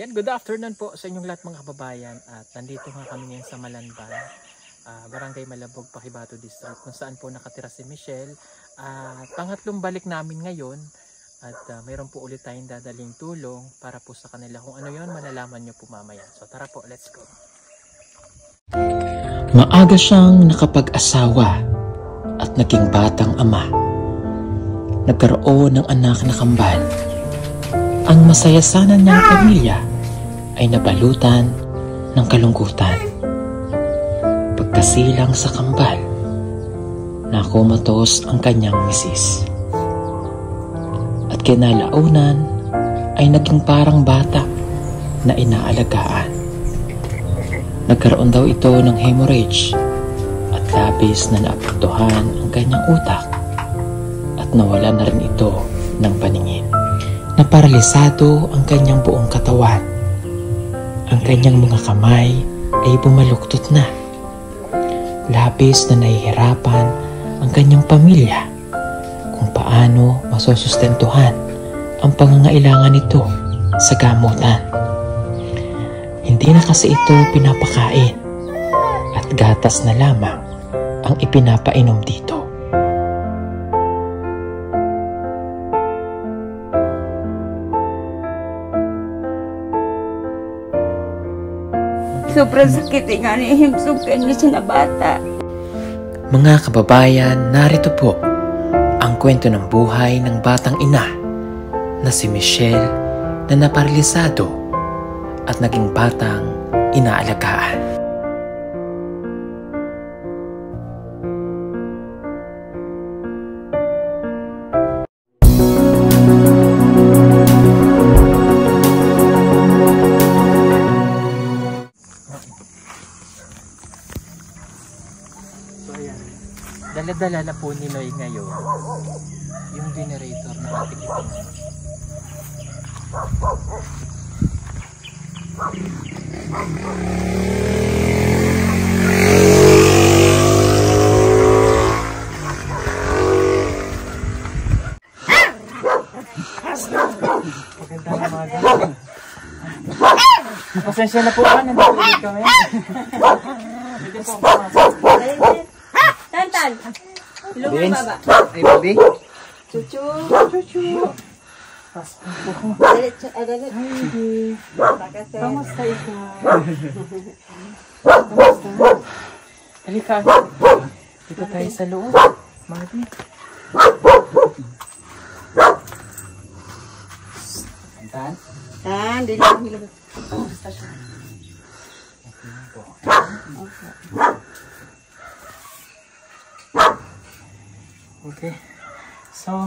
Yan, good afternoon po sa inyong lahat mga kababayan. At nandito nga kami ngayon sa Malanban, Barangay Malabog, Pakibato District, kung saan po nakatira si Michelle. Pangatlong balik namin ngayon at mayroon po ulit tayong dadaling tulong para po sa kanila. Kung ano yon, malalaman nyo po mamaya. So tara po, let's go. Maaga siyang nakapag-asawa at naging batang ama. Nagkaroon ng anak na kambal. Ang masaya sana niyang pamilya ay nabalutan ng kalungkutan. Pagkasilang sa kambal, nakumatos ang kanyang misis. At kinalaunan ay naging parang bata na inaalagaan. Nagkaroon daw ito ng hemorrhage at labis na naapektuhan ang kanyang utak at nawala na rin ito ng paningin. Naparalisado ang kanyang buong katawan. Ang kanyang mga kamay ay bumaluktot na. Labis na nahihirapan ang kanyang pamilya kung paano masusustentuhan ang pangangailangan nito sa gamutan. Hindi na kasi ito pinapakain at gatas na lamang ang ipinapainom dito. Sobrang sakit nga niya himsugan niya siya na bata. Mga kababayan, narito po ang kwento ng buhay ng batang ina na si Michelle na naparalisado at naging batang inaalagaan. Dala-dala na po ni Noy ngayon yung generator na ating ipinangalan. Magandang umaga. Pasensya na po ba, nandito ulit kami. Dito po pumasok. Tantan! Ilungan baba. Ay, baby. Chuchu! Chuchu. Pasok po. Dalit. Ay, baby. Kamusta ikaw? Halika. Dito tayo sa loob. Marty. Tan? Tan, dilang. Kamusta siya? Okay. So,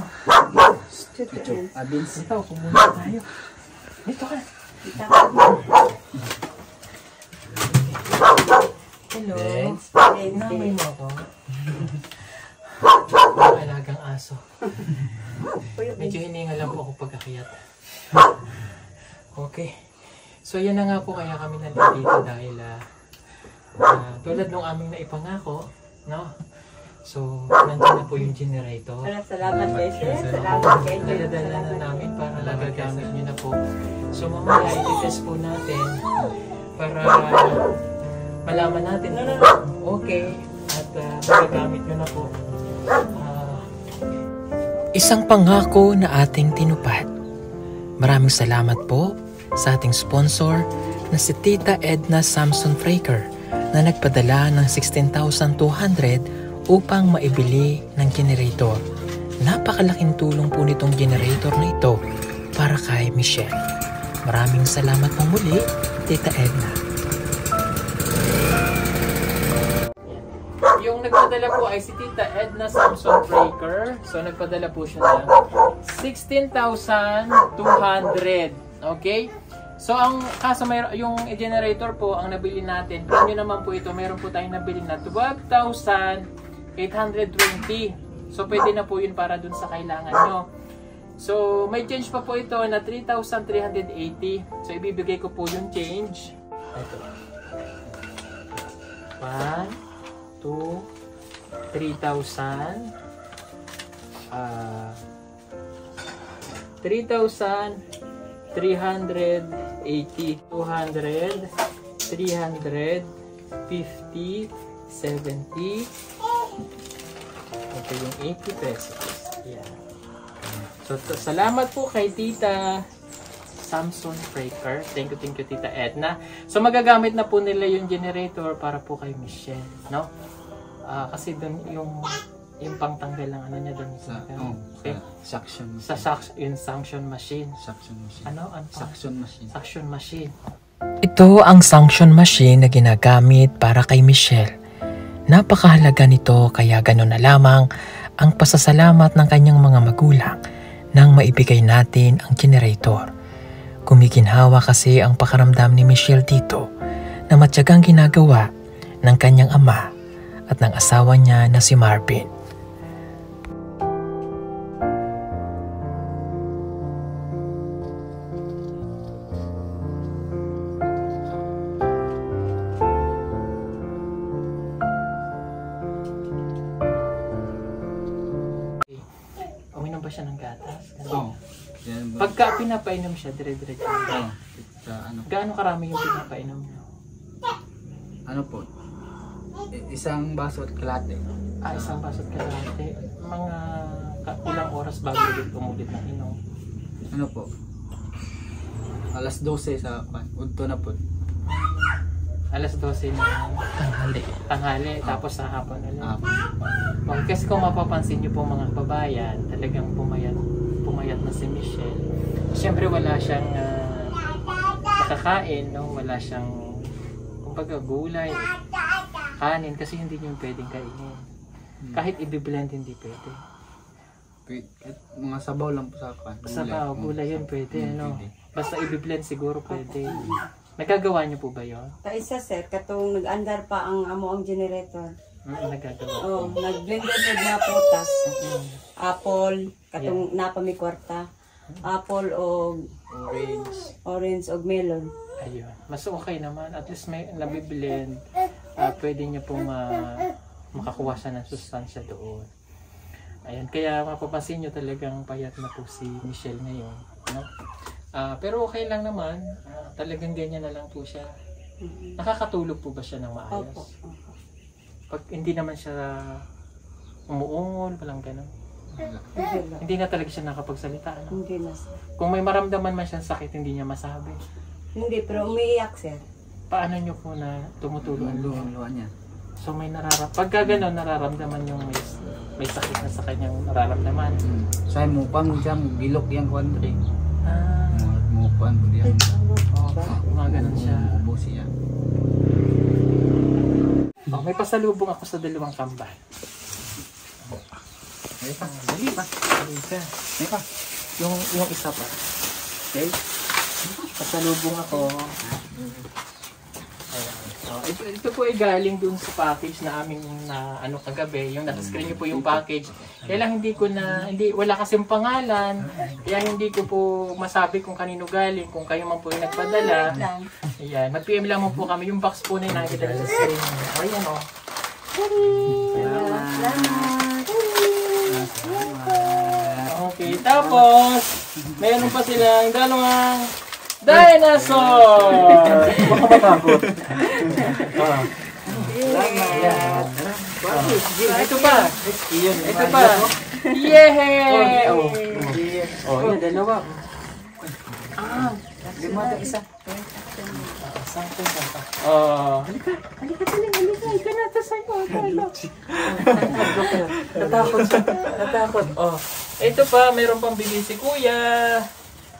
Vince, ito, pumunta tayo. Dito ka. Hello. Vince, namay mo ako. Alagang aso. Medyo hininga lang po ako pagkakiyat. Okay. So, yan na nga po kaya kami nandito dahil tulad nung aming naipangako, no? So, nandiyan na po yung generator. Salamat kayo, sir. Salamat kayo. Dala-dala na namin para nagagamit nyo na po. So, mamaya i-test po natin para malaman natin kung okay at magagamit nyo na po. Isang pangako na ating tinupad. Maraming salamat po sa ating sponsor na si Tita Edna Samson Fraker na nagpadala ng 16,200 upang maibili ng generator. Napakalaking tulong po nitong generator na ito para kay Michelle. Maraming salamat po muli, Tita Edna. Yung nagpadala po ay si Tita Edna Samson Fraker. So, nagpadala po siya ng 16,200. Okay? So, ang kaso yung generator po, ang nabili natin, yun naman po ito, meron po tayong nabili na 12,820. So, pwede na po yun para dun sa kailangan nyo. So, may change pa po ito na 3,380. So, ibibigay ko po yung change. Ito. 1, 2, 3,000. 3,000 380, 200, 350, 70. Ito yung 80 pesos. Yan. So, salamat po kay Tita Samson Breaker. Thank you, Tita Edna. So, magagamit na po nila yung generator para po kay Michelle, no? Kasi doon yung pangtanggal ng ano niya doon sa okay? Suction. Yung suction machine. Suction machine. Ano? Suction machine. Suction machine. Ito ang suction machine na ginagamit para kay Michelle. Napakahalaga nito kaya gano'n na lamang ang pasasalamat ng kanyang mga magulang nang maibigay natin ang generator. Kumikinhawa kasi ang pakaramdam ni Michelle dito na matyagang ginagawa ng kanyang ama at ng asawa niya na si Marvin. Uminom ba siya ng gatas? Oo. Yan ba? Pagka pinapainom siya, dire-diretso. Ano? Gaano karami yung pinapainom niya? Ano po? Isang baso at kalate. Isang baso at kalahati. Mga ilang oras bago ulit umulit ng inom? Ano po? Alas 12 sa udto na po. Alas 12 na tanghali, tapos sa hapon ulit. Kasi kung mapapansin niyo po mga babayan, talagang pumayat na si Michelle. Siyempre wala siyang nakakain, no? Wala siyang kumbaga gulay, kanin, kasi hindi niyo pwedeng kainin. Kahit i-blend hindi pwede. Mga sabaw lang po sa gulay. Sabaw, gulay yun pwede, no? Basta i-blend siguro pwede. Nagagawa niyo po ba yun? Isa sir, katong nag-andar pa ang amo ang generator. Nagagawa. Oh, nag-blender po na putas. Apple, katong napa mi kwarta. Apple o orange o melon. Ayun. Mas okay naman. At least may nabiblend. Pwede niya pong makakuha siya ng sustansya doon. Ayun. Kaya mapapansin niyo talagang payat na po si Michelle ngayon. No? Pero okay lang naman. Talagang ganyan na lang po siya. Nakakatulog po ba siya ng maayos? Opo. Pag hindi naman siya umuungol, walang gano'n. Hindi na talaga siya nakapagsalita. Ano? Hindi na sir. Kung may maramdaman man siyang sakit, hindi niya masabi. Hindi, pero umiiyak sir. Paano niyo po na tumutulo ang luha? Luha niya. So may pagka gano'n, nararamdaman yung may sakit na sa kanyang nararamdaman. Sa mupang siya, bilok yung country. Ah, Mupang po diyan. mga gano'n siya. Ubo siya. May pasalubong ako sa dalawang kambal. Ay pa, dali pa. Dali ka. Ay pa. Yung isa pa. Okay? Pasalubong ako. Ayan. Ito po ay galing dun sa package na aming ano kagabi. Yung naka-screen niyo po yung package. Kaya lang wala kasing pangalan. Kaya hindi ko po masabi kung kanino galing. Kung kayo man po yung nagpadala. Ayan. Mag-PM lang mo po kami. Yung box po na yung nakikita sa screen. Ayan o. Okay. Tapos, mayroon pa silang dalawang dinosaur! Baka matakot. Salamat. Ito pa. Ito pa. Yehey! Yan, dalawa. Limada isa. Halika. Halika na ito sa'yo. Natakot siya. Natakot. Ito pa, mayroon pang bigay si Kuya.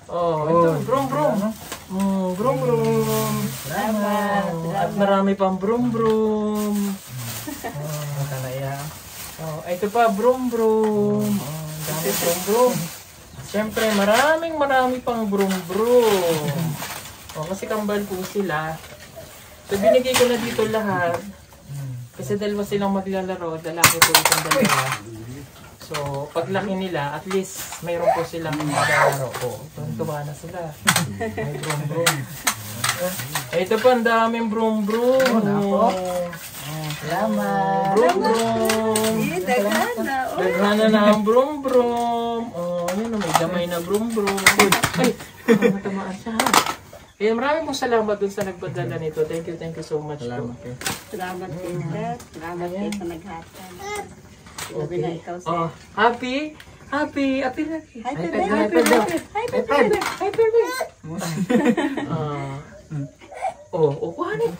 Ito, brum brum. Brum brum. At marami pang brum brum. Ito pa, brum brum. Dami brum brum. Siyempre, marami pang brum brum. Kasi kambal po sila. So, binigay ko na dito lahat. Kasi dalawa silang maglalaro. Lalaki po itong dalawa. So, paglaki nila, at least mayroon po silang maglalaro po. Tuwa na sila. May brum brum. Ito pa, ang daming brum brum. Salamat. Brum brum. Naghana na ang brum brum. Yun, may gamay na brum-brum. Ay, matamaan siya ha. Ayan, maraming pong salamat dun sa nagpadala nito. Thank you so much po. Salamat din, sir. Salamat din sa naghatag. Sabi na ikaw, sir. Oh, happy birthday. Happy Kuhanin.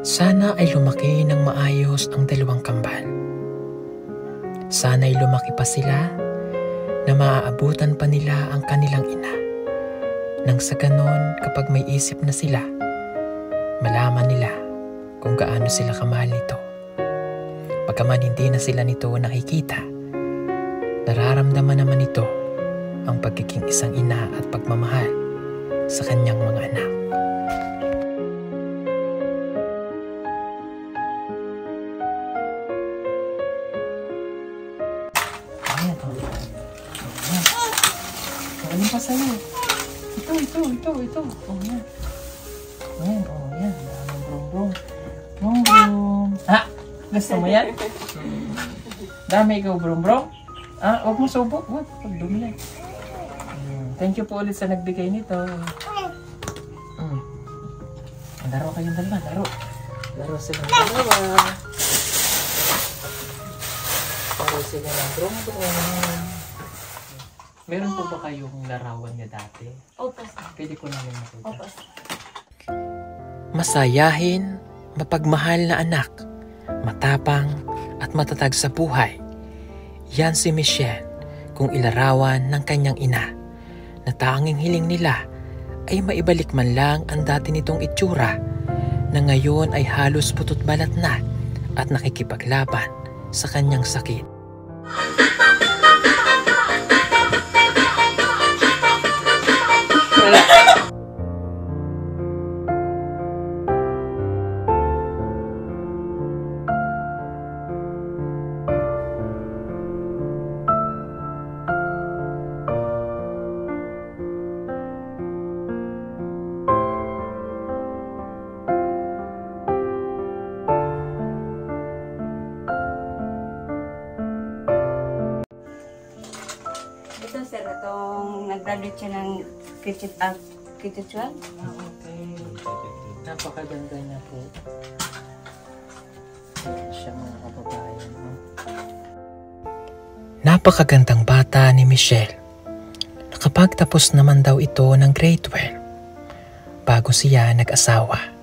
Sana ay lumaki ng maayos ang dalawang kambal. Sana ay lumaki pa sila na maaabutan pa nila ang kanilang ina. Nang sa ganon, kapag may isip na sila, malaman nila kung gaano sila kamahal nito. Pagkaman hindi na sila nito nakikita, nararamdaman naman nito ang pagiging isang ina at pagmamahal sa kanyang mga anak. Ano pa sa'yo? Ito. Yan. Yan. Brum. Ha? Gusto mo yan? Dami ikaw, brum. Huwag mo subok. Huwag dumi yan. Thank you po ulit sa nagbigay nito. Laro kayong dalawa. Laro sila ng dalawa. Laro sila ng brum. Meron po ba kayong larawan niya dati? Opo, sir. Pwede ko namin makita. Opo, sir. Masayahin, mapagmahal na anak, matapang at matatag sa buhay. Yan si Michelle kung ilarawan ng kanyang ina, na tanging hiling nila ay maibalik man lang ang dati nitong itsura na ngayon ay halos putot balat na at nakikipaglaban sa kanyang sakit. Ito, sir, itong nag-graduate siya ng Kitchuan. Okay. Napakaganda niya po. Ayan siya, mga kababayan. Napakagandang bata ni Michelle. Nakapagtapos naman daw ito ng grade 12 bago siya nag-asawa.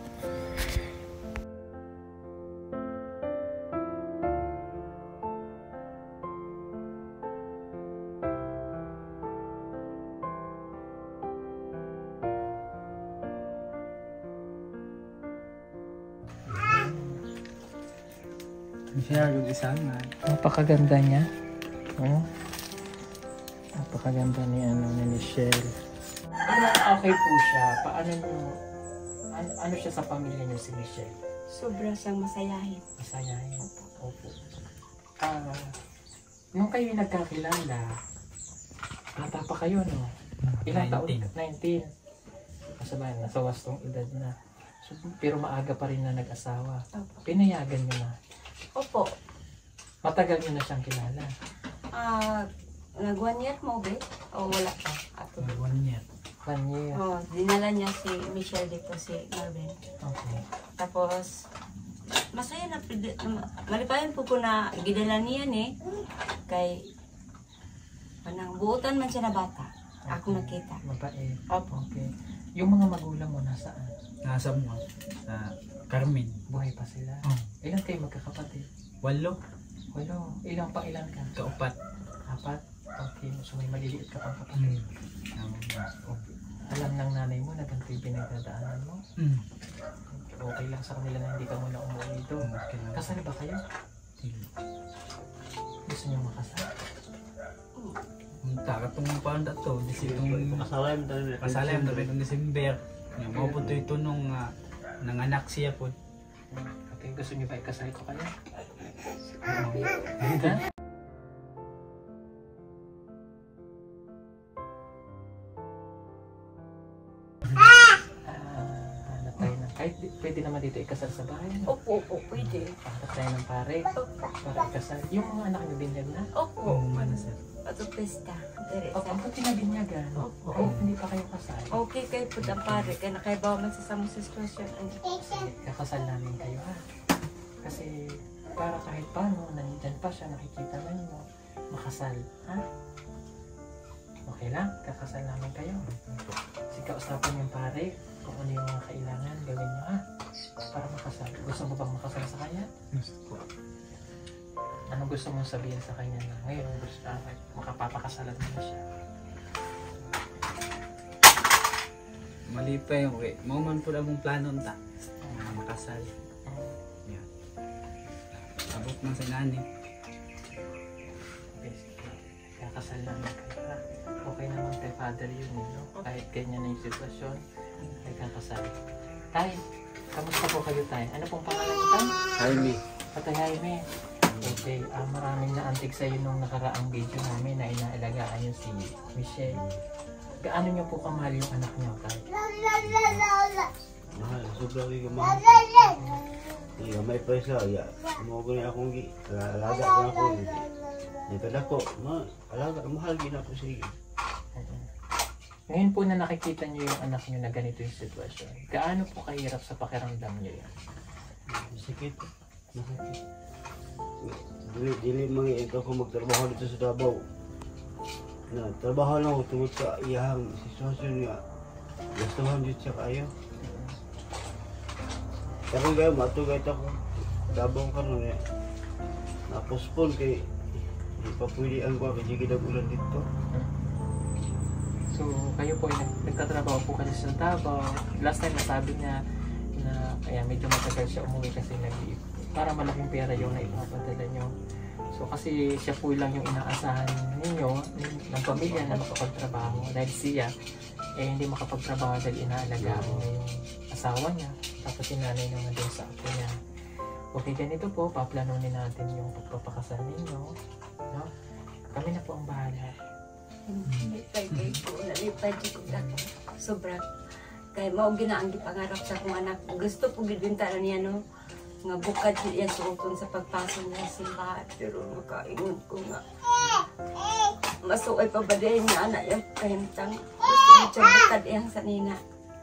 Siya yung isang Napakaganda niya. Napakaganda ni Michelle. Okay po siya. Paano niyo, ano siya sa pamilya niyo si Michelle? Sobra siyang masayahin. Masayahin. Opo. Nung kayo nagkakilala, bata pa kayo, no? Ilang taon? 19. Nasa wastong edad na. So, pero maaga pa rin na nag-asawa. Opo. Pinayagan niyo na. Opo. Matagal niyo na siyang kilala. Nag 1 year mo, be? O wala pa? Ato. 1 year. 1 year. Dinala niya si Michelle dito, si Marvin. Okay. Tapos, masaya na, malipayan po ko na gidala niya kay panang buutan man siya na bata. Ako nakita. Mabait. Opo. Okay. Yung mga magulang mo nasaan? Nasa mo, sa Carmen. Buhay pa sila? Ilan kayo magkakapatid? 8. Walo. Ilan ka? Kaupat. 4? Okay. So may maliliit ka pang kapatid. Okay. Alam ng nanay mo na ganito yung pinagdadaanan mo? Okay lang sa kanila na hindi ka muna umuwi dito. Kasal ba kayo? Gusto niyo makasal? Katong paanda to, kasalayam na rin ng December. Yung mga po ito nung nanganak siya po. Okay, gusto niyo ba ikasal ko kayo? Kahit pwede naman dito ikasal sa bahay. No? Opo, pwede. Pahanap tayo ng pare para ikasal. Yung mga anak niyo binyag na? Opo. Mana sir. Ato pesta. Opo, ang pinabinyagan. Opo. Kahit hindi pa kayo kasal. Okay kayo po ang pare. Kaya nakaibaw man sa samong sitwasyon. Kakasal namin kayo ha. Kasi para kahit paano, nandyan pa siya, nakikita man mo, makasal. Ha? Okay lang? Kakasal namin kayo. Kasi kausapan yung pare kung ano yung mga kailangan gawin nyo ha. Para makasal. Gusto mo bang makasal sa kanya? Ano gusto mong sabihin sa kanya na ngayon gusto makapapakasalan mo na siya? Mali pa yung way. Mauman po akong plano ta. Makasal. Yeah. Abot man sa nani. Okay, sige. Kakasal namin kayo ha. Okay naman kay Father yun no? Kahit ganyan na yung sitwasyon, ay kakasal. Tay, kamusta po kayo tay? Ano pong pangalan ko tay? Jaime. Patay Jaime. Okay, maraming naantig sa iyo nung nakaraang video namin na inaalagaan niyo si Michelle. Gaano niyo po kamahal yung anak niyo tay? Mahal, sobrang mahal. Iya, may presa, ya. Mo ko na akong alaga na ako. Dito na ko, alaga, mahal gina ko siya. Ngayon po na nakikita niyo yung anak niyo na ganito yung sitwasyon, gaano po kahirap sa pakiramdam niyo yan? Sakit. Masakit. Dili mga ito ko magtrabaho dito sa Davao. Na, trabaho lang ako tungkol sa iyahang sitwasyon niya. Gastuhan dito siya kayo. Pero ngayon, matugay ako. Davao ka nun eh. Napospon kay hindi pa pwede ang kwa kasi kinagulan dito. So, kayo po ay nagtatrabaho po kasi sa Davao. Last time nasabi niya na kaya medyo matagal siya umuwi kasi nag-leave. Para malaking pera yung naipapadala niyo. So, kasi siya po lang yung inaasahan ninyo ng pamilya na makapagtrabaho. Dahil siya, hindi makapagtrabaho dahil inaalagaan niya yung asawa niya. Tapos si nanay naman din sa apo niya. Okay, ganito po, paplanunin natin yung pagpapakasal ninyo. No? Kami na po ang bahala. Nalipay kayo po. Nalipay ko na sobra. Kaya mao ginaanggi pangarap sa akong anak. Gusto po gibintaran niya no. Nga bukad siya suoton sa pagpasok niya sa simbahan. Pero makaingon ko nga. Masuoy pa ba din niya anak yung kahimtang. Gusto mo siya bukad iyang sanina.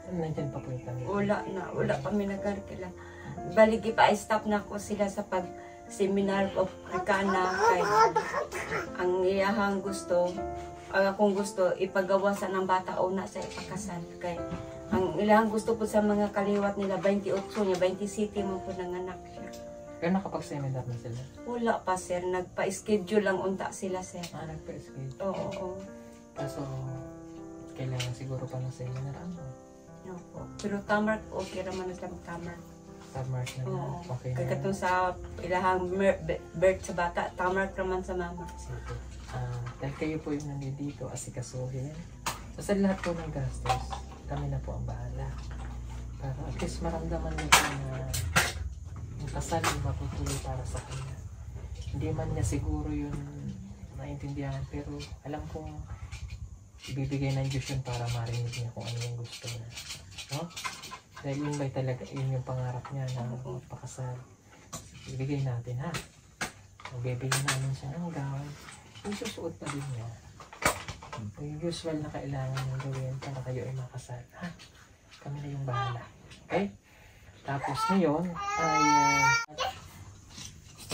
Nandyan pa po yung kami. Wala kami nagkarkila. Baligi pa i-stop na ko sila sa pag-seminar of Krikana. Kay ang iyahang gusto, akong gusto, ipagawasan ng bata una sa ipakasal. Kay ang ilang gusto po sa mga kaliwat nila, 28 niya, 27 mo po nanganak siya. Pero nakapag-seminar na sila? Wala pa sir, nagpa-schedule lang unta sila sir. Nagpa-schedule? Oo. Kaso, kailangan siguro pa ng seminar ano? No po. Pero tamark, okay naman na sa tamark. Tamark na na? Oo. Okay na. Kaya katong sa ilahang birth sa bata, tamark naman sa mama. Sige. Dahil kayo po yung nandito, asikasuhin. So, sa lahat po ng gastos, kami na po ang bahala. Para at least maramdaman niyo po na yung kasal yung matutuloy para sa kanya. Hindi man niya siguro yun naintindihan, pero alam kong ibibigay ng Diyos yun para marinig niya kung ano yung gusto niya. No? Dahil yun ba'y talaga, yun yung pangarap niya na magpakasal. Ibigay natin ha. Bibigyan namin siya ng gown. Yung susuot pa din niya. Yung usual na kailangan niyong gawin para kayo ay makasal. Ha? Kami na yung bahala. Okay? Tapos ngayon ay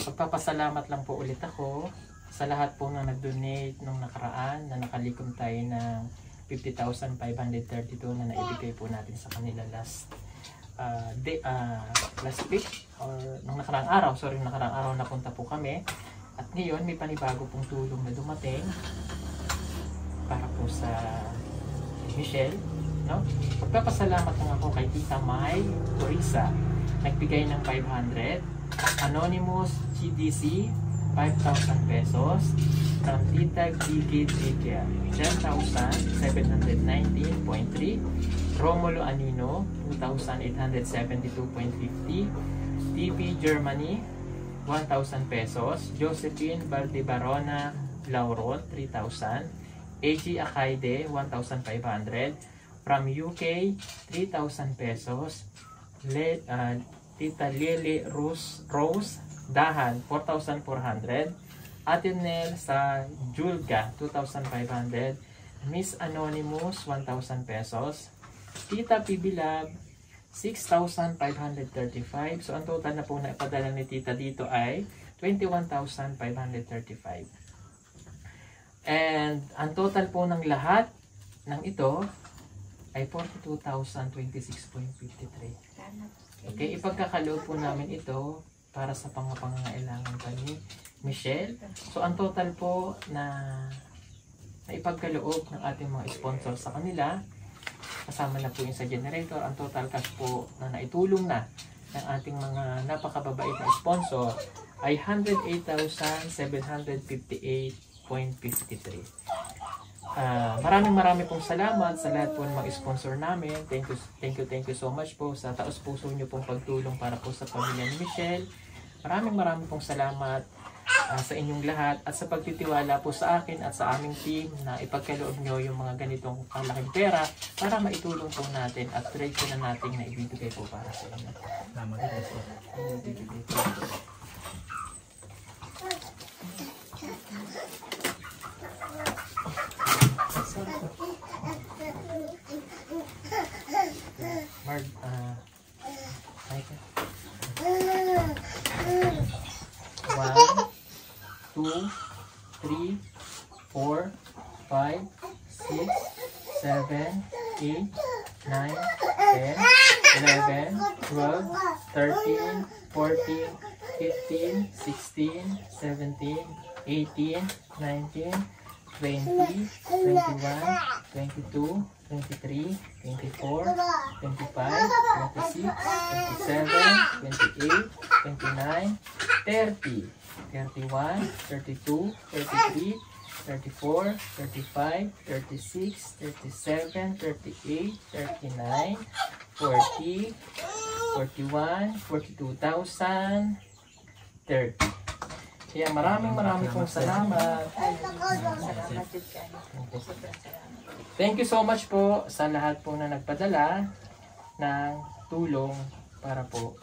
pagpapasalamat lang po ulit ako sa lahat po na nag-donate nung nakaraan na nakalikom tayo ng 50,532 na naibigay po natin sa kanila last week or nung nakarang araw. Nakarang araw napunta po kami. At ngayon may panibago pong tulong na dumating para po sa Michelle, no? Pagpapasalamat lang ako kay Tita Mai Teresa, nagbigay ng 500, Anonymous GDC 5,000 pesos, from Tita Gigi Gigia 10,719.3, Romulo Anino 2,872.50, TP Germany 1,000 pesos, Josephine Valdebarona Laurol 3,000, AG Akaide 1,500, from UK 3,000 pesos, Tita Lily Rose Dahan, 4,400. Ate Nel sa Julga, 2,500. Miss Anonymous, 1,000 pesos. Tita Pibilab, 6,535. So, ang total na po na ipadala ni Tita dito ay 21,535. And, ang total po ng lahat ng ito ay 42,026.53. Okay, ipagkakaloob po namin ito para sa pangangailangan pa ni Michelle. So, ang total po na ipagkaloob ng ating mga sponsor sa kanila, kasama na po yung sa generator, ang total cash po na naitulong na ng ating mga napakababait na sponsor ay 108,758.53. Maraming pong salamat sa lahat po ng mga sponsor namin. Thank you so much po sa taos puso nyo pong pagtulong para po sa pamilya ni Michelle. Maraming pong salamat sa inyong lahat at sa pagtitiwala po sa akin at sa aming team na ipagkaloob nyo yung mga ganitong kalaking pera para maitulong po natin at diretso na natin na ibibigay po para sa inyo. Salamat po. Mark, 1, 2, 3, 4, 5, 6, 7, 8, 9, 10, 11, 12, 13, 14, 15, 16, 17, 18, 19, 20, 21, 22, 23, 24, 25, 26, 27, 28, 29, 30, 31, 32, 33, 34, 35, 36, 37, 38, 39, 40, 41, 42,000, 30. Kaya maraming pong salamat. Thank you so much po sa lahat po na nagpadala ng tulong para po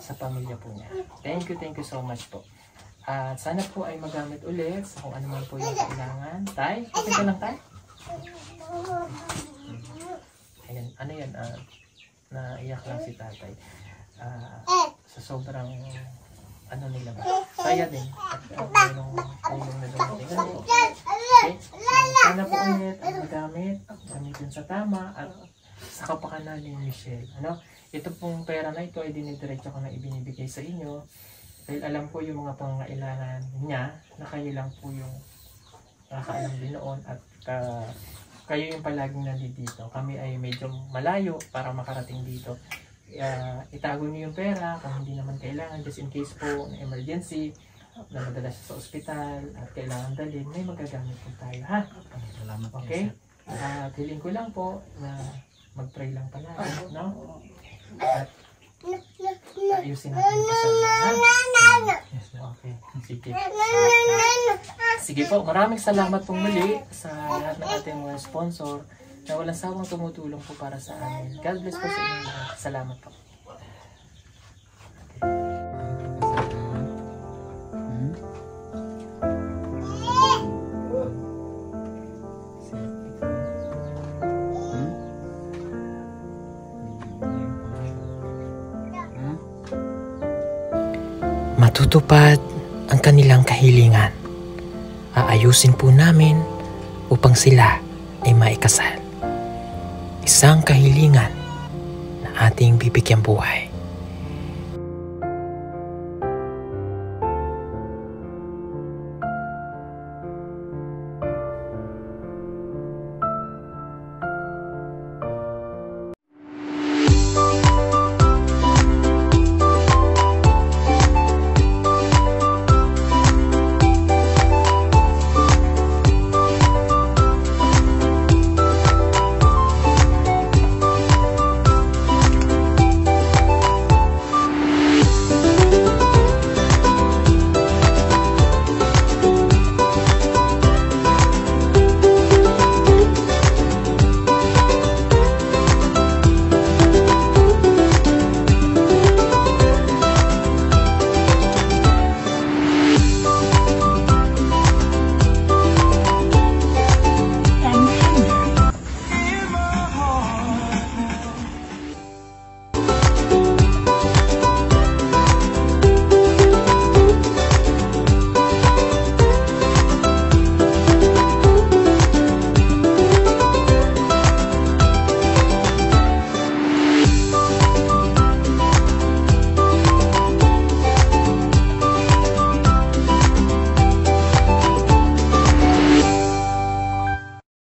sa pamilya po niya. Thank you so much po. At sana po ay magamit ulit sa kung ano man po yung kailangan. Tay, okay ka lang, Tay? Ayan, ano yan? Naiyak lang si Tatay. Sa sobrang ano nila ba? Saya din. At mayroong tulong na dumating. Ganito. Okay? So, sana po ulit ang magamit. Gamitin sa tama at sa kapakanan ni Michelle. Ano? Ito pong pera na ito ay dinidiretso ko na ibinibigay sa inyo. Dahil alam ko yung mga pangangailangan niya na kayo lang po yung nakakaalam din noon at kayo yung palaging nandito. Kami ay medyo malayo para makarating dito. Itago niyo yung pera kung hindi naman kailangan, just in case po na emergency na madala siya sa ospital at kailangan dalhin, may magagamit po tayo, ha? Salamat. Okay? Feeling ko lang po na mag-pray lang pala, no? At ayusin natin yung kasal, ha? Okay, sige. Sige po, maraming salamat pong muli sa lahat ng ating mga sponsor na walang sawang tumutulong po para sa amin. God bless po sa inyo lahat. Salamat po. Matutupad ang kanilang kahilingan. Aayusin po namin upang sila ay maikasal. Isang kahilingan na ating bibigyan buhay.